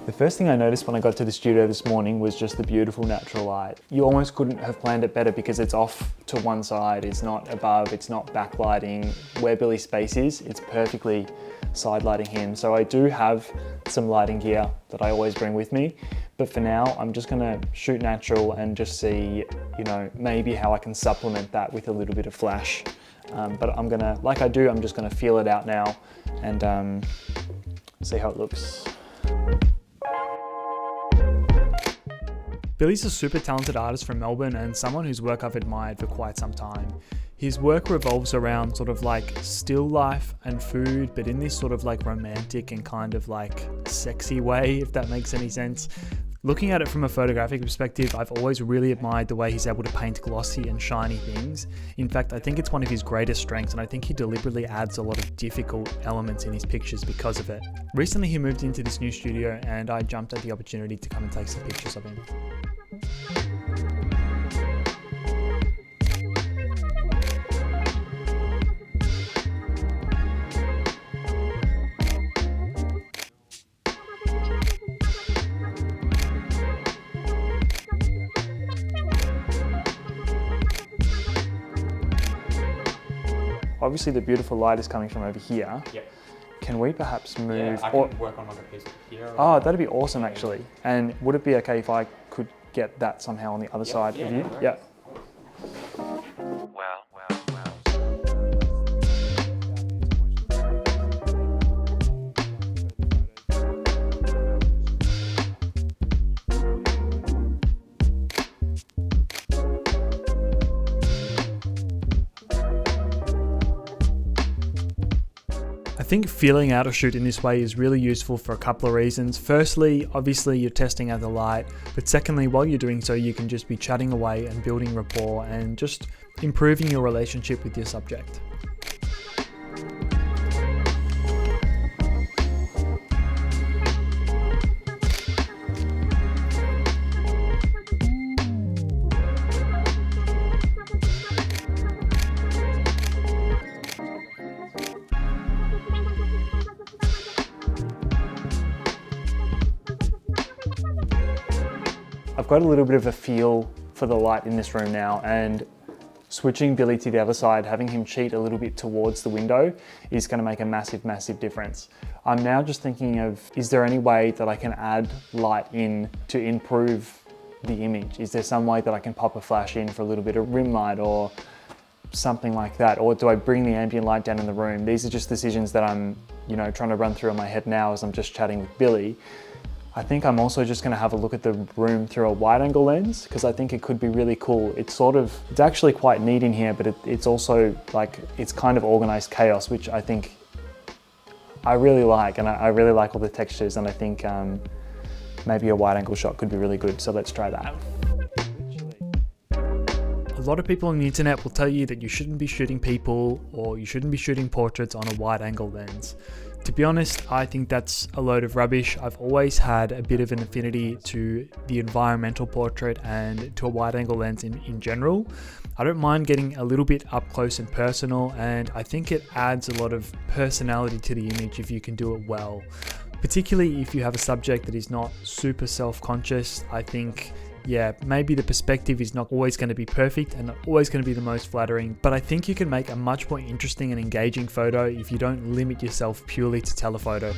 The first thing I noticed when I got to the studio this morning was just the beautiful natural light. You almost couldn't have planned it better because it's off to one side, it's not above, it's not backlighting. Where Billy's space is, it's perfectly side lighting him. So I do have some lighting gear that I always bring with me, but for now I'm just gonna shoot natural and just see, you know, maybe how I can supplement that with a little bit of flash. But I'm gonna, like I do, I'm just gonna feel it out now and see how it looks. Billy's a super talented artist from Melbourne and someone whose work I've admired for quite some time. His work revolves around sort of like still life and food, but in this sort of like romantic and kind of like sexy way, if that makes any sense. Looking at it from a photographic perspective, I've always really admired the way he's able to paint glossy and shiny things. In fact, I think it's one of his greatest strengths, and I think he deliberately adds a lot of difficult elements in his pictures because of it. Recently, he moved into this new studio and I jumped at the opportunity to come and take some pictures of him. Obviously the beautiful light is coming from over here. Yep. Can we perhaps move? Yeah, I can work on like a piece here. Oh, that'd be awesome actually. And would it be okay if I could get that somehow on the other side of you? No, Yeah. I think feeling out a shoot in this way is really useful for a couple of reasons. Firstly, obviously you're testing out the light, but secondly, while you're doing so, you can just be chatting away and building rapport and just improving your relationship with your subject. I've got a little bit of a feel for the light in this room now, and switching Billy to the other side, having him cheat a little bit towards the window is going to make a massive, massive difference. I'm now just thinking of, is there any way that I can add light in to improve the image? Is there some way that I can pop a flash in for a little bit of rim light or something like that? Or do I bring the ambient light down in the room? These are just decisions that I'm, you know, trying to run through in my head now as I'm just chatting with Billy. I think I'm also just going to have a look at the room through a wide angle lens because I think it could be really cool. It's actually quite neat in here, but it's also like, it's kind of organized chaos, which I think I really like, and I really like all the textures, and I think maybe a wide angle shot could be really good. So let's try that. A lot of people on the internet will tell you that you shouldn't be shooting people or you shouldn't be shooting portraits on a wide angle lens. To be honest, I think that's a load of rubbish. I've always had a bit of an affinity to the environmental portrait and to a wide angle lens in general. I don't mind getting a little bit up close and personal, and I think it adds a lot of personality to the image if you can do it well. Particularly if you have a subject that is not super self-conscious. I think, yeah, maybe the perspective is not always going to be perfect and not always going to be the most flattering, but I think you can make a much more interesting and engaging photo if you don't limit yourself purely to telephoto.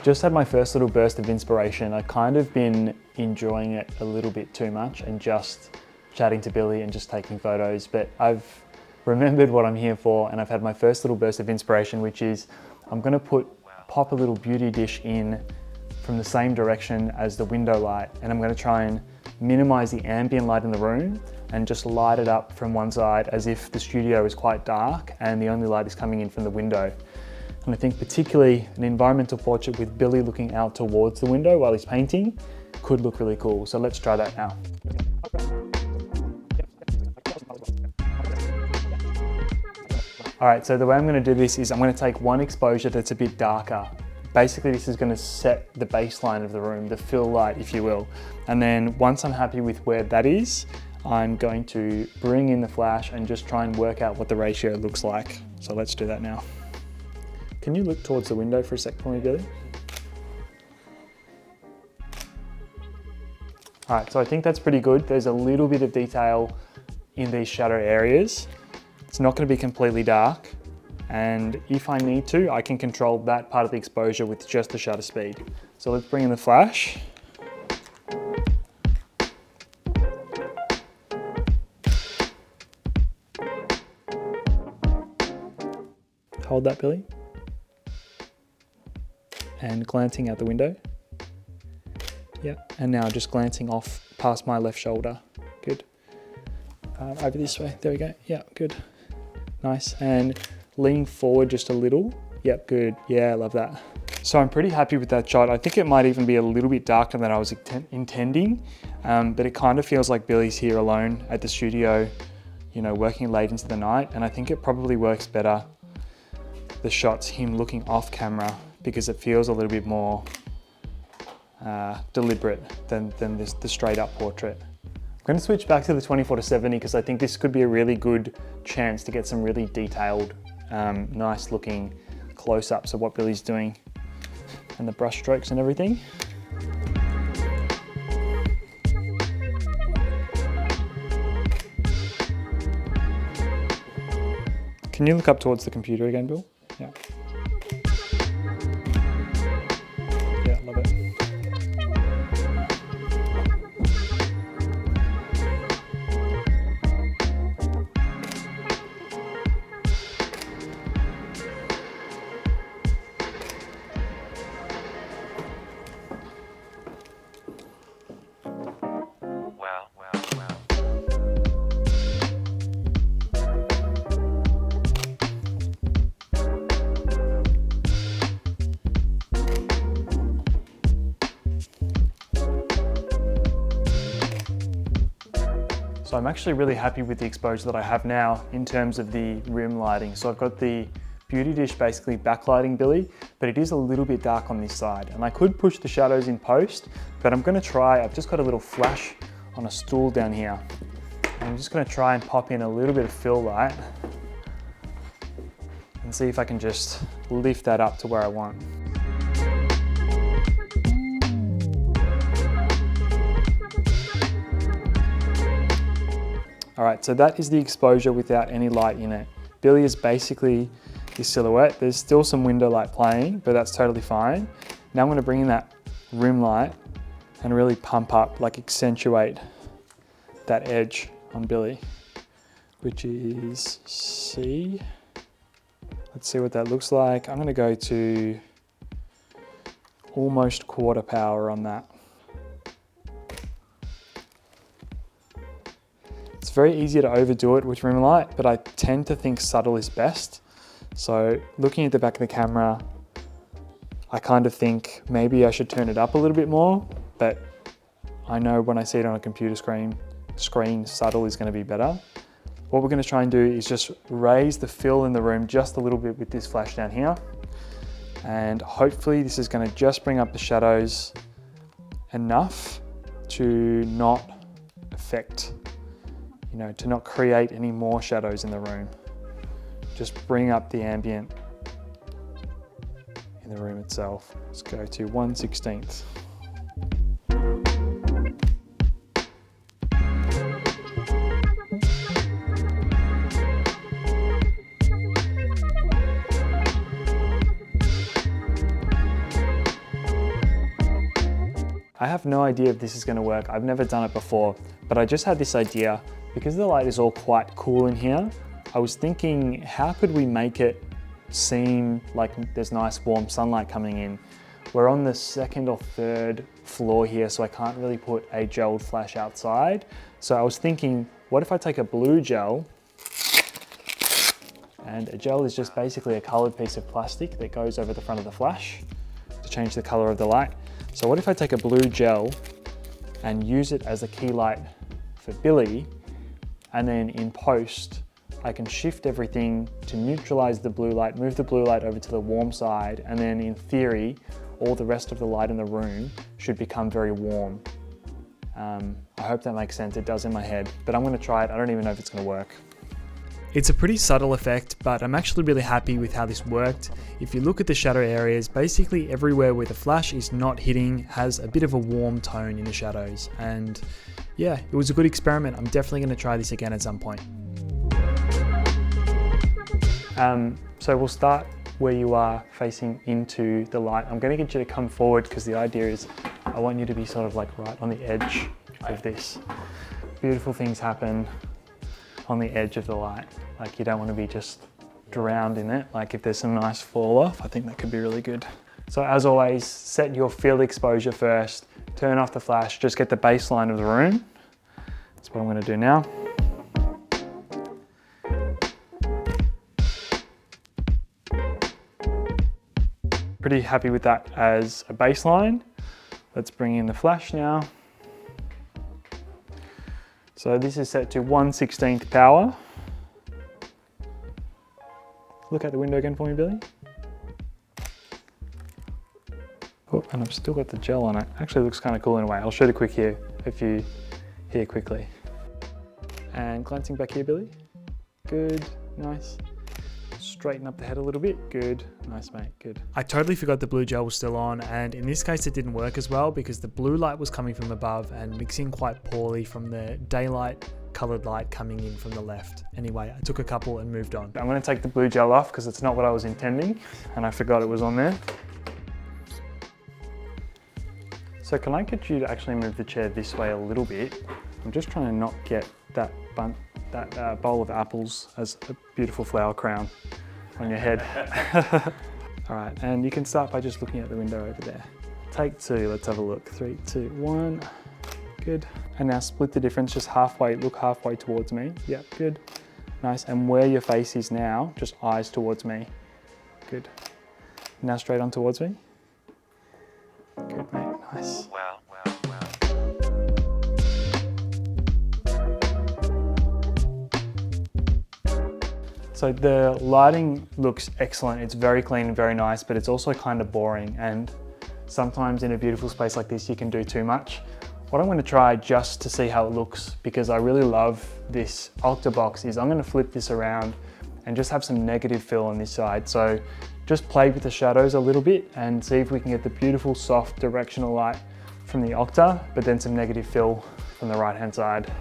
Just had my first little burst of inspiration. I've kind of been enjoying it a little bit too much and just chatting to Billy and just taking photos, but I've remembered what I'm here for, and I've had my first little burst of inspiration, which is I'm going to pop a little beauty dish in from the same direction as the window light, and I'm going to try and minimize the ambient light in the room and just light it up from one side as if the studio is quite dark and the only light is coming in from the window. And I think particularly an environmental portrait with Billy looking out towards the window while he's painting could look really cool. So let's try that now. All right, so the way I'm going to do this is I'm going to take one exposure that's a bit darker. Basically, this is going to set the baseline of the room, the fill light, if you will. And then once I'm happy with where that is, I'm going to bring in the flash and just try and work out what the ratio looks like. So let's do that now. Can you look towards the window for a sec for me, Billy? All right, so I think that's pretty good. There's a little bit of detail in these shadow areas. It's not gonna be completely dark. And if I need to, I can control that part of the exposure with just the shutter speed. So let's bring in the flash. Hold that, Billy. And glancing out the window. Yeah, and now just glancing off past my left shoulder. Good. Over this way, there we go. Yeah, good. Nice, and lean forward just a little. Yep, good. Yeah, I love that. So I'm pretty happy with that shot. I think it might even be a little bit darker than I was intending, but it kind of feels like Billy's here alone at the studio, you know, working late into the night. And I think it probably works better, the shots, him looking off camera, because it feels a little bit more deliberate than the straight up portrait. I'm going to switch back to the 24-70 because I think this could be a really good chance to get some really detailed, nice looking close-ups of what Billy's doing and the brush strokes and everything. Can you look up towards the computer again, Bill? Yeah. Yeah, love it. So I'm actually really happy with the exposure that I have now in terms of the rim lighting. So I've got the Beauty Dish basically backlighting Billy, but it is a little bit dark on this side. And I could push the shadows in post, but I'm gonna try, I've just got a little flash on a stool down here. I'm just gonna try and pop in a little bit of fill light and see if I can just lift that up to where I want. All right, so that is the exposure without any light in it. Billy is basically his silhouette. There's still some window light playing, but that's totally fine. Now I'm gonna bring in that rim light and really pump up, like accentuate that edge on Billy, which is C. Let's see what that looks like. I'm gonna go to almost quarter power on that. It's very easy to overdo it with rim light, but I tend to think subtle is best. So looking at the back of the camera, I kind of think maybe I should turn it up a little bit more, but I know when I see it on a computer screen, subtle is going to be better. What we're going to try and do is just raise the fill in the room just a little bit with this flash down here. And hopefully this is going to just bring up the shadows enough to not affect, you know, to not create any more shadows in the room. Just bring up the ambient in the room itself. Let's go to 1/16. I have no idea if this is going to work. I've never done it before, but I just had this idea. Because the light is all quite cool in here, I was thinking, how could we make it seem like there's nice warm sunlight coming in? We're on the second or third floor here, so I can't really put a gelled flash outside. So I was thinking, what if I take a blue gel, and a gel is just basically a colored piece of plastic that goes over the front of the flash to change the color of the light. So what if I take a blue gel and use it as a key light for Billy, and then in post, I can shift everything to neutralize the blue light, move the blue light over to the warm side, and then in theory, all the rest of the light in the room should become very warm. I hope that makes sense. It does in my head, but I'm gonna try it. I don't even know if it's gonna work. It's a pretty subtle effect, but I'm actually really happy with how this worked. If you look at the shadow areas, basically everywhere where the flash is not hitting has a bit of a warm tone in the shadows. And yeah, it was a good experiment. I'm definitely going to try this again at some point. So we'll start where you are facing into the light. I'm going to get you to come forward because the idea is I want you to be sort of like right on the edge of this. Beautiful things happen on the edge of the light. Like you don't want to be just drowned in it. Like if there's some nice fall off, I think that could be really good. So as always, set your field exposure first, turn off the flash, just get the baseline of the room. That's what I'm going to do now. Pretty happy with that as a baseline. Let's bring in the flash now. So this is set to 1/16 power. Look out the window again for me, Billy. Oh, and I've still got the gel on it. Actually, it looks kind of cool in a way. I'll shoot a quick here if you hear quickly. And glancing back here, Billy. Good, nice. Straighten up the head a little bit. Good, nice mate, good. I totally forgot the blue gel was still on, and in this case it didn't work as well because the blue light was coming from above and mixing quite poorly from the daylight colored light coming in from the left. Anyway, I took a couple and moved on. I'm going to take the blue gel off because it's not what I was intending and I forgot it was on there. So can I get you to actually move the chair this way a little bit? I'm just trying to not get that bowl of apples as a beautiful flower crown on your head. All right, and you can start by just looking out the window over there. Take two, let's have a look. 3, 2, 1, good. And now split the difference just halfway, look halfway towards me. Yep, good, nice. And where your face is now, just eyes towards me. Good. Now straight on towards me. Good, mate, nice. Wow. So the lighting looks excellent. It's very clean and very nice, but it's also kind of boring. And sometimes in a beautiful space like this, you can do too much. What I'm going to try just to see how it looks, because I really love this Octabox, is I'm going to flip this around and just have some negative fill on this side. So just play with the shadows a little bit and see if we can get the beautiful soft directional light from the Octa, but then some negative fill from the right hand side.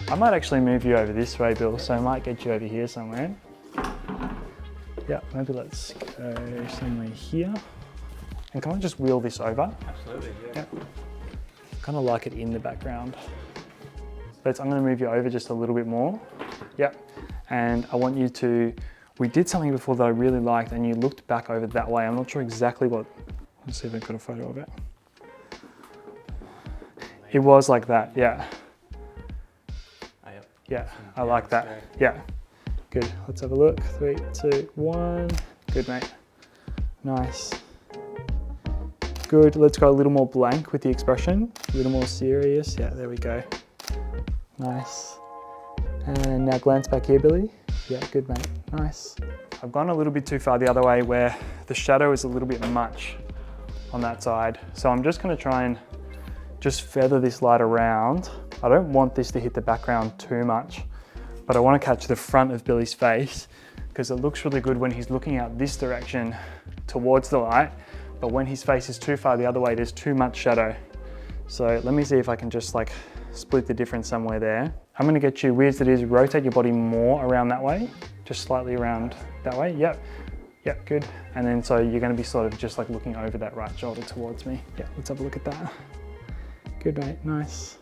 I might actually move you over this way, Bill, so I might get you over here somewhere. Yeah, maybe let's go somewhere here. And can I just wheel this over? Absolutely, yeah. Kind of like it in the background. But I'm going to move you over just a little bit more. Yep. And I want you to, we did something before that I really liked and you looked back over that way. I'm not sure exactly what, let's see if I've got a photo of it. It was like that, yeah. Yeah, I like that. Yeah, good. Let's have a look. 3, 2, 1. Good, mate. Nice. Good. Let's go a little more blank with the expression. A little more serious. Yeah, there we go. Nice. And now glance back here, Billy. Yeah, good, mate. Nice. I've gone a little bit too far the other way where the shadow is a little bit much on that side. So I'm just going to try and just feather this light around. I don't want this to hit the background too much, but I want to catch the front of Billy's face because it looks really good when he's looking out this direction towards the light, but when his face is too far the other way, there's too much shadow. So let me see if I can just like split the difference somewhere there. I'm going to get you, weird as it is, rotate your body more around that way, just slightly around that way. Yep, good. And then so you're going to be sort of just like looking over that right shoulder towards me. Yeah, let's have a look at that. Good, mate, nice.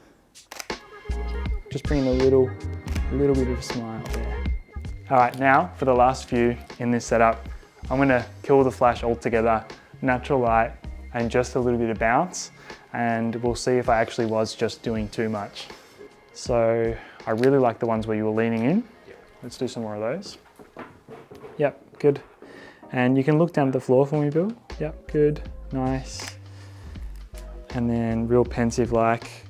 Just bring in a little bit of a smile there. All right, now for the last few in this setup, I'm gonna kill the flash altogether, natural light, and just a little bit of bounce, and we'll see if I actually was just doing too much. So I really like the ones where you were leaning in. Let's do some more of those. Yep, good. And you can look down at the floor for me, Bill. Yep, good, nice. And then real pensive like,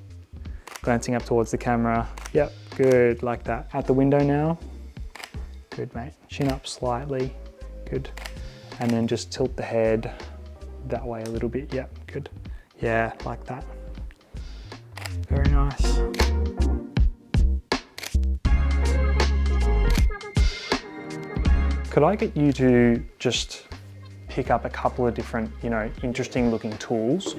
glancing up towards the camera. Yep, good, like that. Out the window now. Good, mate. Chin up slightly. Good. and then just tilt the head that way a little bit. Yeah, good. Yeah, like that. Very nice. Could I get you to just pick up a couple of different, interesting looking tools,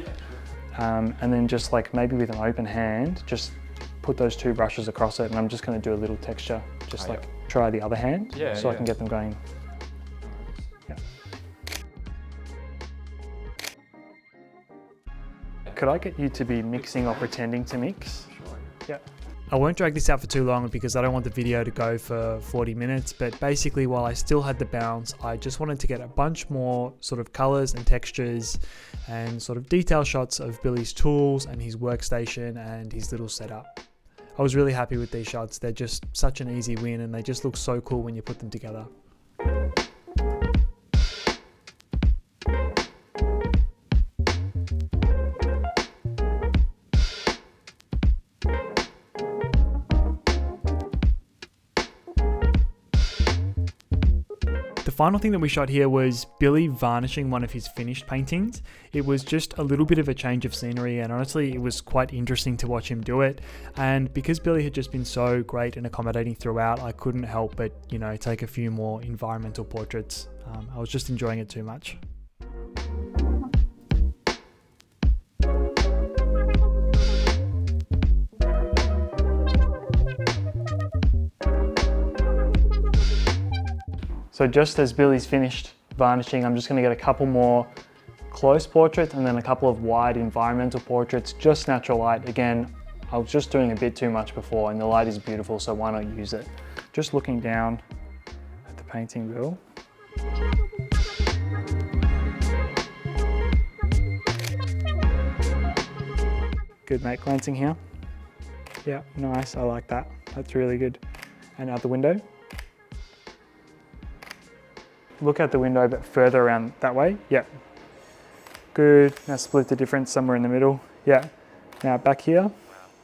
and then just like maybe with an open hand, just put those two brushes across it, and I'm just going to do a little texture, just try the other hand, so I can get them going. Yeah. Could I get you to be mixing or pretending to mix? Yeah. I won't drag this out for too long because I don't want the video to go for 40 minutes, but basically while I still had the bounce, I just wanted to get a bunch more sort of colors and textures and sort of detail shots of Billy's tools and his workstation and his little setup. I was really happy with these shots. They're just such an easy win and they just look so cool when you put them together. The final thing that we shot here was Billy varnishing one of his finished paintings. It was just a little bit of a change of scenery, and honestly it was quite interesting to watch him do it. And because Billy had just been so great and accommodating throughout, I couldn't help but, take a few more environmental portraits. I was just enjoying it too much. So just as Billy's finished varnishing, I'm just going to get a couple more close portraits and then a couple of wide environmental portraits, just natural light. Again, I was just doing a bit too much before and the light is beautiful, so why not use it? Just looking down at the painting, Bill. Good, mate, glancing here. Yeah, nice, I like that. That's really good. And out the window. Look out the window, but further around that way. Yeah. Good. Now split the difference somewhere in the middle. Yeah. Now back here.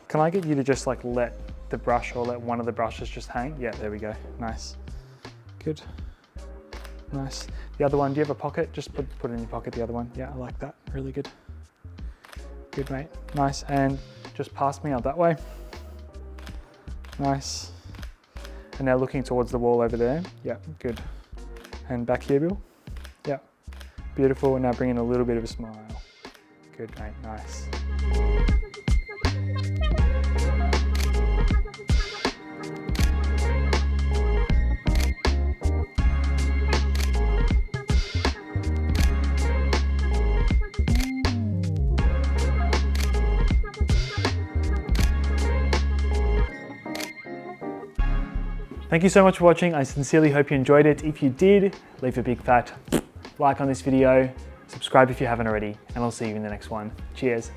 Can I get you to just like let the brush or let one of the brushes just hang? Yeah, there we go. Nice. Good. Nice. The other one, do you have a pocket? Just put it in your pocket, the other one. Yeah, I like that. Really good. Good, mate. Nice. And just pass me out that way. Nice. And now looking towards the wall over there. Yeah, good. And back here, Bill. Yeah, beautiful. And now bring in a little bit of a smile. Good, mate, nice. Thank you so much for watching. I sincerely hope you enjoyed it. If you did, leave a big fat like on this video, subscribe if you haven't already, and I'll see you in the next one. Cheers.